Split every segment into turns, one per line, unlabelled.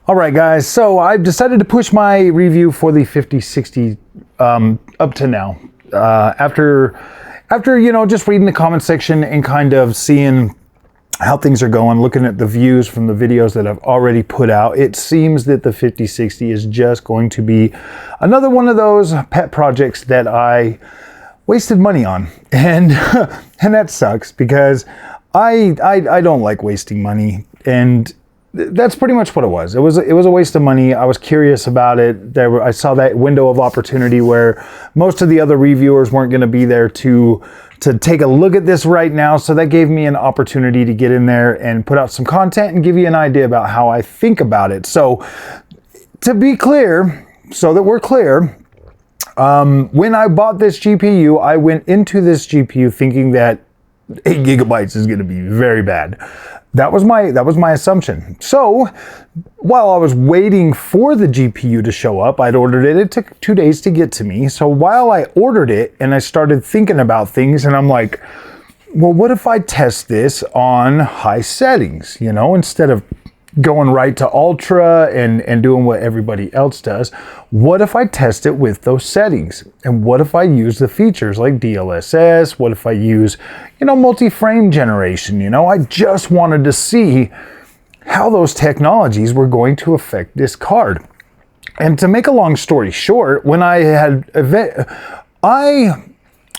All right, guys, so I've decided to push my review for the 5060 up to now. After you know, just reading the comment section and kind of seeing how things are going, looking at the views from the videos that I've already put out, it seems that the 5060 is just going to be another one of those pet projects that I wasted money on. And and that sucks because I don't like wasting money, and that's pretty much what it was. It was a waste of money. I was curious about it. I saw that window of opportunity where most of the other reviewers weren't going to be there to take a look at this right now. So that gave me an opportunity to get in there and put out some content and give you an idea about how I think about it. So to be clear, so that we're clear, when I bought this GPU, I went into this GPU thinking that 8 gigabytes is going to be very bad. That was my assumption. So while I was waiting for the GPU to show up, I'd ordered it. It took 2 days to get to me. So while I ordered it and I started thinking about things, and I'm like, well, what if I test this on high settings, you know, instead of going right to ultra and doing what everybody else does? What if I test it with those settings? And what if I use the features like DLSS? What if I use, you know, multi-frame generation? You know, I just wanted to see how those technologies were going to affect this card. And to make a long story short, when I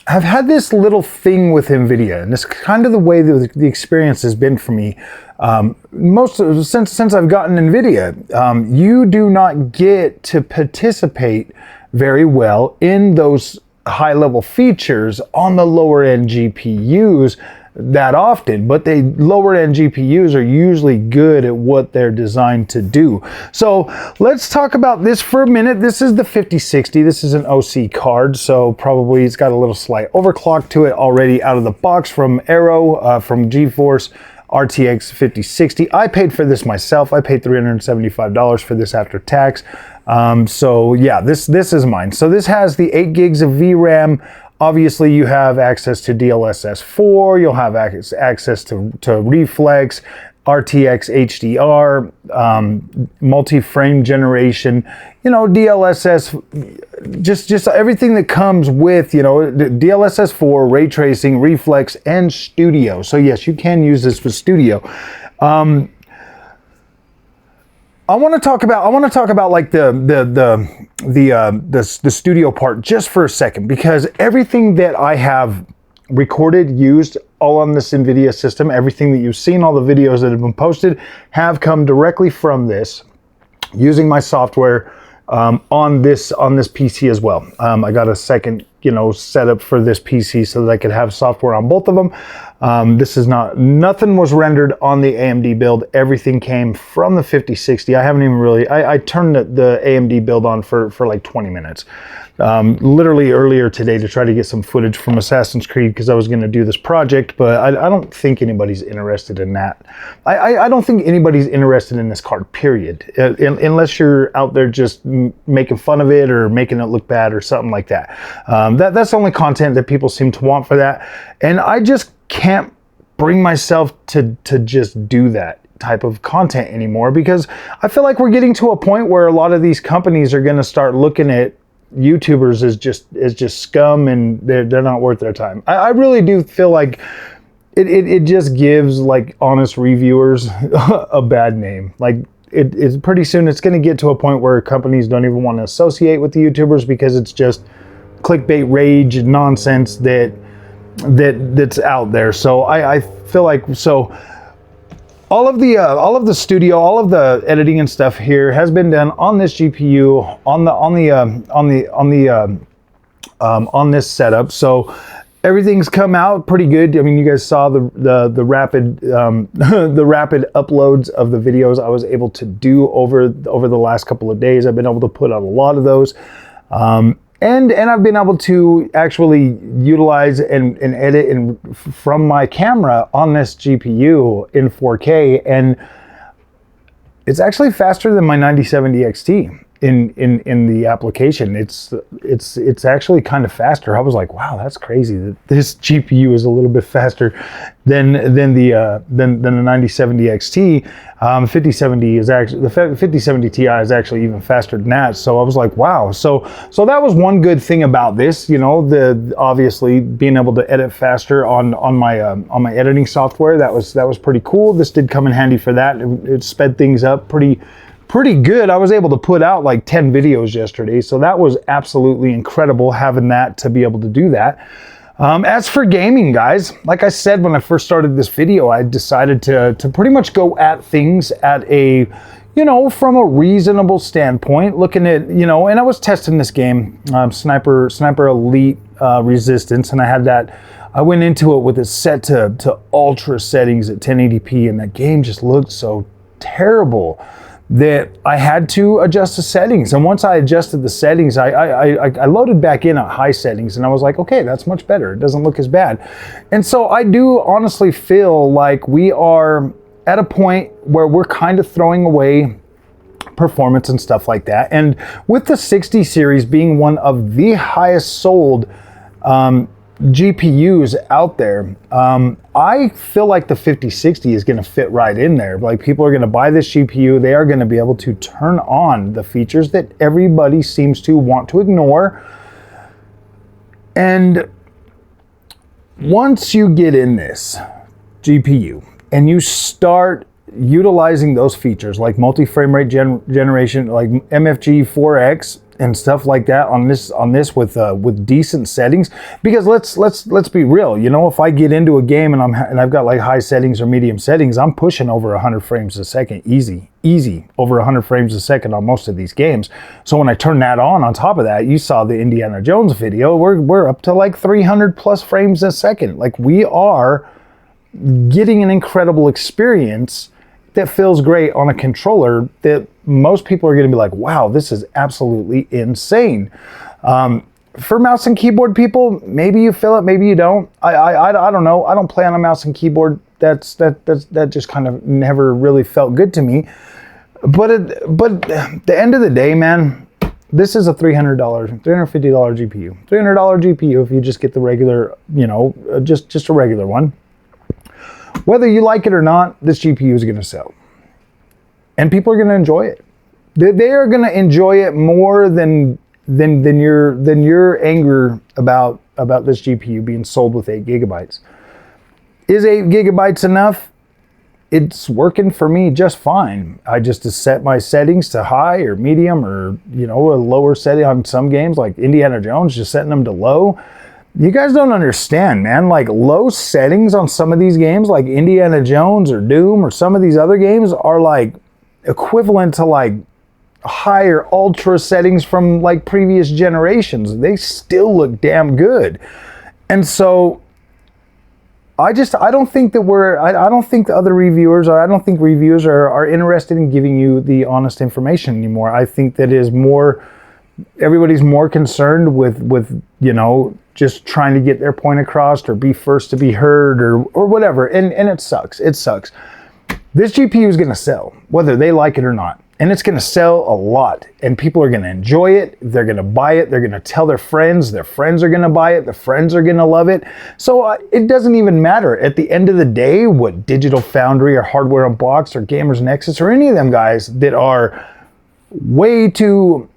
have had this little thing with Nvidia, and it's kind of the way that the experience has been for me. Since I've gotten Nvidia, you do not get to participate very well in those high-level features on the lower-end GPUs that often, but the lower-end GPUs are usually good at what they're designed to do. So let's talk about this for a minute. This is the 5060. This is an OC card, so probably it's got a little slight overclock to it already out of the box from Aero, from GeForce RTX 5060. I paid for this myself. I paid $375 for this after tax. So yeah, this is mine. So this has the 8 gigs of VRAM. Obviously, you have access to DLSS 4, you'll have access to reflex, RTX HDR, multi-frame generation, you know, DLSS, just everything that comes with, you know, DLSS 4, ray tracing, reflex, and studio. So yes, you can use this for studio. I want to talk about like the studio part just for a second, because everything that I have recorded, used all on this Nvidia system, everything that you've seen, all the videos that have been posted have come directly from this, using my software on this PC as well. I got a second, you know, setup for this PC so that I could have software on both of them. This is nothing was rendered on the AMD build. Everything came from the 5060. I haven't even really, I turned the AMD build on for like 20 minutes. Literally earlier today to try to get some footage from Assassin's Creed because I was going to do this project, but I don't think anybody's interested in that. I don't think anybody's interested in this card, period, unless you're out there just making fun of it or making it look bad or something like that. That's the only content that people seem to want for that, and I just can't bring myself to just do that type of content anymore, because I feel like we're getting to a point where a lot of these companies are going to start looking at YouTubers as just scum, and they're not worth their time. I really do feel like it just gives like honest reviewers a bad name. Like it's pretty soon it's going to get to a point where companies don't even want to associate with the YouTubers because it's just clickbait rage and nonsense that's out there. So I feel like, so all of the studio, all of the editing and stuff here has been done on this GPU, on this setup. So everything's come out pretty good. I mean, you guys saw the rapid the rapid uploads of the videos I was able to do over the last couple of days. I've been able to put out a lot of those. And I've been able to actually utilize and edit from my camera on this GPU in 4K, and it's actually faster than my 9070 XT. in the application. It's actually kind of faster. I was like, wow, that's crazy that this GPU is a little bit faster than the 9070 XT. 5070 is actually, the 5070 Ti is actually even faster than that. So I was like, wow. So that was one good thing about this, you know, obviously being able to edit faster on my editing software. That was pretty cool. This did come in handy for that. It sped things up pretty good. I was able to put out like 10 videos yesterday, so that was absolutely incredible having that, to be able to do that. As for gaming, guys, like I said when I first started this video, I decided to pretty much go at things at a, you know, from a reasonable standpoint, looking at, you know, and I was testing this game, Sniper Elite Resistance, and I had that, I went into it with it set to ultra settings at 1080p, and that game just looked so terrible that I had to adjust the settings. And once I adjusted the settings, I loaded back in at high settings, and I was like, okay, that's much better. It doesn't look as bad. And so I do honestly feel like we are at a point where we're kind of throwing away performance and stuff like that. And with the 60 series being one of the highest sold GPUs out there, I feel like the 5060 is going to fit right in there. Like, people are going to buy this GPU, they are going to be able to turn on the features that everybody seems to want to ignore. And once you get in this GPU and you start utilizing those features like multi-frame rate generation, like MFG 4X and stuff like that on this with decent settings, because let's be real, you know, if I get into a game and I've got like high settings or medium settings, I'm pushing over 100 frames a second, easy over 100 frames a second on most of these games. So when I turn that on top of that, you saw the Indiana Jones video, we're up to like 300 plus frames a second. Like, we are getting an incredible experience that feels great on a controller that most people are going to be like, wow, this is absolutely insane. For mouse and keyboard people, maybe you feel it, maybe you don't. I don't know. I don't play on a mouse and keyboard. That just kind of never really felt good to me. But at the end of the day, man, this is a $350 GPU. $300 GPU if you just get the regular, you know, just a regular one. Whether you like it or not, this GPU is going to sell. And people are going to enjoy it. They are going to enjoy it more than your anger about this GPU being sold with 8 gigabytes. Is 8 gigabytes enough? It's working for me just fine. I just set my settings to high or medium, or, you know, a lower setting on some games like Indiana Jones, just setting them to low. You guys don't understand, man. Like, low settings on some of these games like Indiana Jones or Doom or some of these other games are like equivalent to like higher ultra settings from like previous generations. They still look damn good. And so I don't think that I don't think the other reviewers, or I don't think reviewers are interested in giving you the honest information anymore. I think that is more, everybody's more concerned with, you know, just trying to get their point across or be first to be heard or whatever. And it sucks. It sucks. This GPU is going to sell, whether they like it or not. And it's going to sell a lot. And people are going to enjoy it. They're going to buy it. They're going to tell their friends. Their friends are going to buy it. Their friends are going to love it. So it doesn't even matter. At the end of the day, what Digital Foundry or Hardware Unboxed or Gamers Nexus or any of them guys that are way too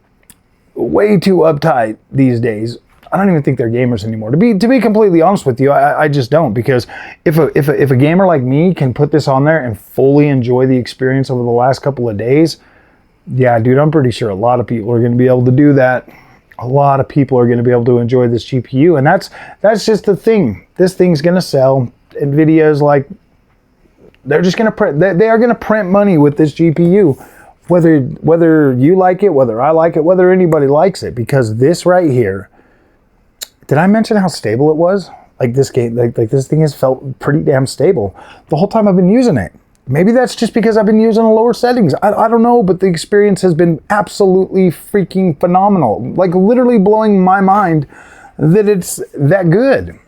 uptight these days, I don't even think they're gamers anymore. To be completely honest with you, I just don't, because if a gamer like me can put this on there and fully enjoy the experience over the last couple of days, yeah, dude, I'm pretty sure a lot of people are going to be able to do that. A lot of people are going to be able to enjoy this GPU, and that's just the thing. This thing's going to sell. Nvidia is like, they're just going to print. They are going to print money with this GPU. Whether you like it, whether I like it, whether anybody likes it, because this right here. Did I mention how stable it was? Like, this game, like this thing has felt pretty damn stable the whole time I've been using it. Maybe that's just because I've been using lower settings. I don't know, but the experience has been absolutely freaking phenomenal. Like, literally blowing my mind that it's that good.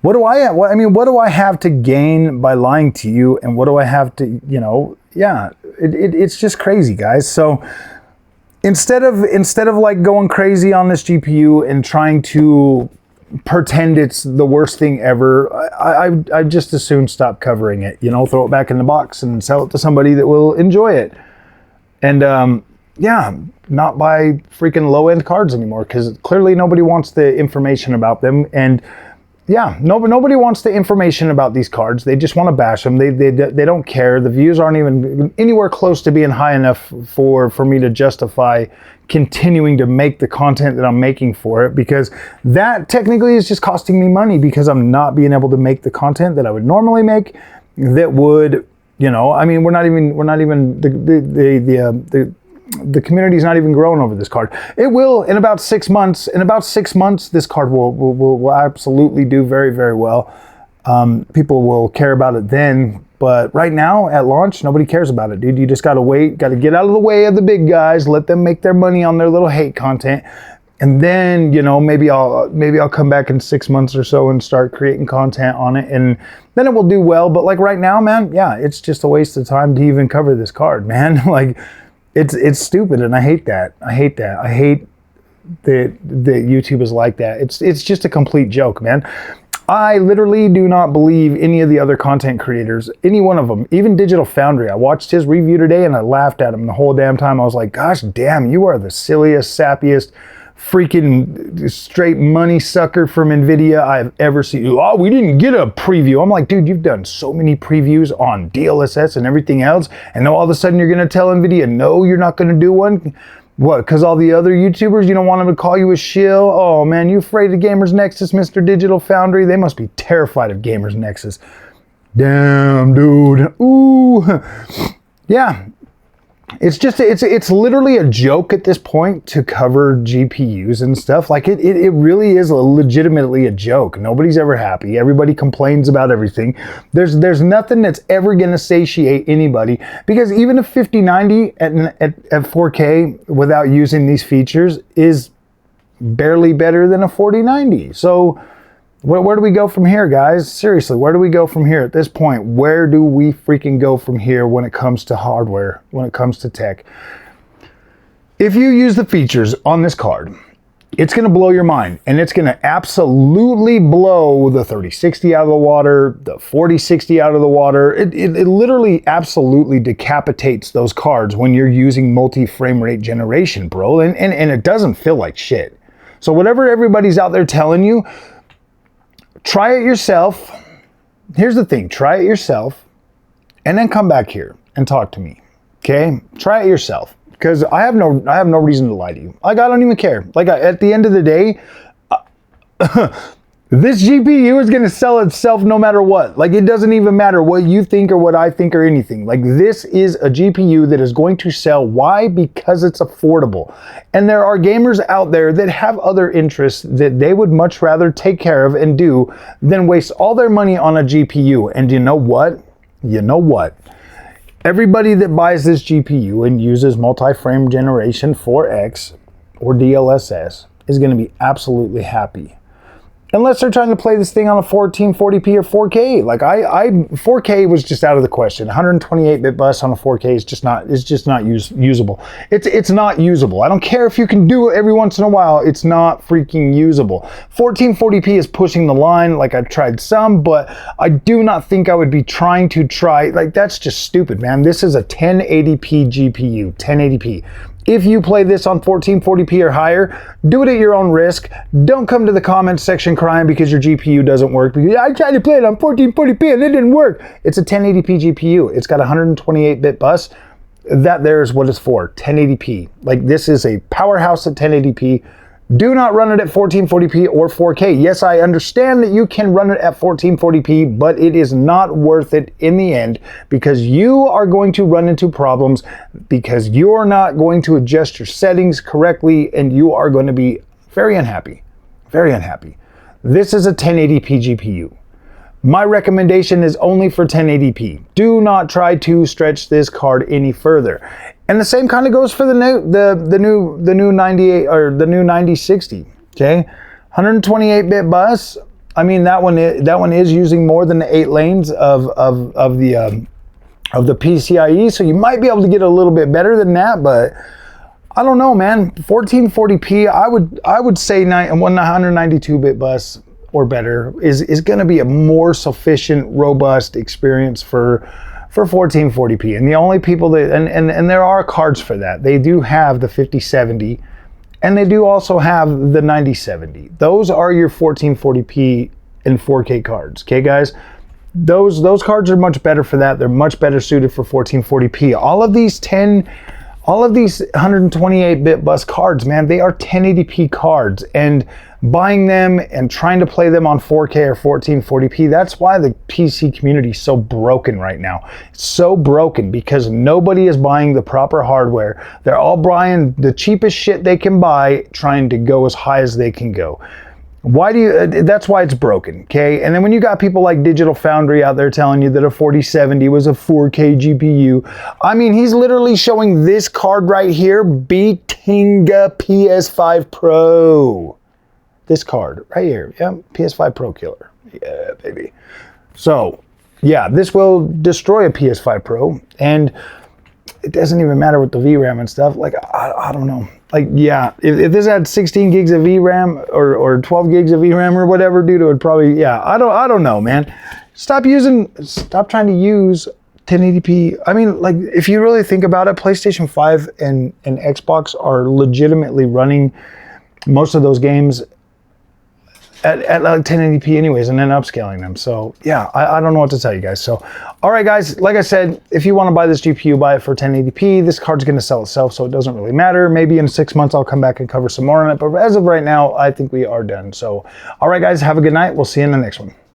What do I have to gain by lying to you? And what do I have to, you know, yeah, it's just crazy, guys. So instead of like going crazy on this GPU and trying to pretend it's the worst thing ever, I just as soon stop covering it, you know, throw it back in the box and sell it to somebody that will enjoy it. And yeah, not buy freaking low-end cards anymore, because clearly nobody wants the information about them. And yeah, nobody wants the information about these cards. They just want to bash them. They don't care. The views aren't even anywhere close to being high enough for me to justify continuing to make the content that I'm making for it, because that technically is just costing me money, because I'm not being able to make the content that I would normally make that would, you know, I mean, we're not even the community's not even growing over this card. It will in about 6 months. In about 6 months, this card will absolutely do very, very well. People will care about it then. But right now, at launch, nobody cares about it, dude. You just gotta wait, gotta get out of the way of the big guys, let them make their money on their little hate content. And then, you know, maybe I'll come back in 6 months or so and start creating content on it, and then it will do well. But like right now, man, yeah, it's just a waste of time to even cover this card, man. Like, it's stupid, and I hate that. I hate that YouTube is like that. It's just a complete joke, man. I literally do not believe any of the other content creators, any one of them, even Digital Foundry. I watched his review today and I laughed at him the whole damn time. I was like, gosh damn, you are the silliest, sappiest, freaking straight money sucker from Nvidia I've ever seen. Oh, we didn't get a preview. I'm like, dude, you've done so many previews on DLSS and everything else, and now all of a sudden you're going to tell Nvidia, no, you're not going to do one? What, because all the other YouTubers, you don't want them to call you a shill? Oh man, you afraid of Gamers Nexus, Mr. Digital Foundry? They must be terrified of Gamers Nexus. Damn, dude. Ooh. Yeah. It's just, it's literally a joke at this point to cover GPUs and stuff. Like it really is legitimately a joke. Nobody's ever happy. Everybody complains about everything. There's nothing that's ever going to satiate anybody, because even a 5090 at 4K without using these features is barely better than a 4090. So where do we go from here, guys? Seriously, where do we go from here at this point? Where do we freaking go from here when it comes to hardware, when it comes to tech? If you use the features on this card, it's going to blow your mind, and it's going to absolutely blow the 3060 out of the water, the 4060 out of the water. It literally absolutely decapitates those cards when you're using multi-frame rate generation, bro, and it doesn't feel like shit. So whatever everybody's out there telling you, try it yourself. Here's the thing, try it yourself and then come back here and talk to me. Okay? Try it yourself, because I have no reason to lie to you. Like, I don't even care. Like, at the end of the day, this GPU is going to sell itself no matter what. Like, it doesn't even matter what you think or what I think or anything. Like, this is a GPU that is going to sell. Why? Because it's affordable. And there are gamers out there that have other interests that they would much rather take care of and do than waste all their money on a GPU. And you know what? You know what? Everybody that buys this GPU and uses multi-frame generation 4X or DLSS is going to be absolutely happy. Unless they're trying to play this thing on a 1440p or 4K. Like 4K was just out of the question. 128-bit bus on a 4K is just not usable. It's not usable. I don't care if you can do it every once in a while. It's not freaking usable. 1440p is pushing the line. Like, I've tried some, but I do not think I would be trying to try. Like, that's just stupid, man. This is a 1080p GPU. 1080p. If you play this on 1440p or higher, do it at your own risk. Don't come to the comments section crying because your GPU doesn't work. Because I tried to play it on 1440p and it didn't work. It's a 1080p GPU. It's got a 128-bit bus. That there is what it's for, 1080p. Like, this is a powerhouse at 1080p. Do not run it at 1440p or 4K. Yes, I understand that you can run it at 1440p, but it is not worth it in the end, because you are going to run into problems because you're not going to adjust your settings correctly, and you are going to be very unhappy. Very unhappy. This is a 1080p GPU. My recommendation is only for 1080p. Do not try to stretch this card any further. And the same kind of goes for the new 98 or the new 9060. Okay, 128-bit bus. I mean, that one is using more than the 8 lanes of the PCIe, so you might be able to get a little bit better than that. But I don't know, man. 1440p, I would say 192-bit bus or better is going to be a more sufficient, robust experience for 1440p. And the only people that, and there are cards for that. They do have the 5070, and they do also have the 9070. Those are your 1440p and 4K cards. Okay, guys? Those cards are much better for that. They're much better suited for 1440p. All of these 128-bit bus cards, man, they are 1080p cards, and buying them and trying to play them on 4K or 1440p, that's why the PC community is so broken right now. It's so broken because nobody is buying the proper hardware. They're all buying the cheapest shit they can buy, trying to go as high as they can go. That's why it's broken, okay? And then when you got people like Digital Foundry out there telling you that a 4070 was a 4K GPU, I mean, he's literally showing this card right here beating a PS5 Pro. This card right here, yeah, PS5 Pro killer, yeah, baby. So, yeah, this will destroy a PS5 Pro, and it doesn't even matter with the VRAM and stuff. Like, I don't know. Like, yeah, if this had 16 gigs of VRAM or 12 gigs of VRAM or whatever, dude, it would probably, yeah, I don't know, man. Stop trying to use 1080p. I mean, like, if you really think about it, PlayStation 5 and Xbox are legitimately running most of those games at like 1080p anyways, and then upscaling them. So yeah, I don't know what to tell you guys. So all right, guys, like I said, if you want to buy this GPU, buy it for 1080p. This card's going to sell itself, so it doesn't really matter. Maybe in 6 months I'll come back and cover some more on it, but as of right now, I think we are done. So all right, guys, have a good night. We'll see you in the next one.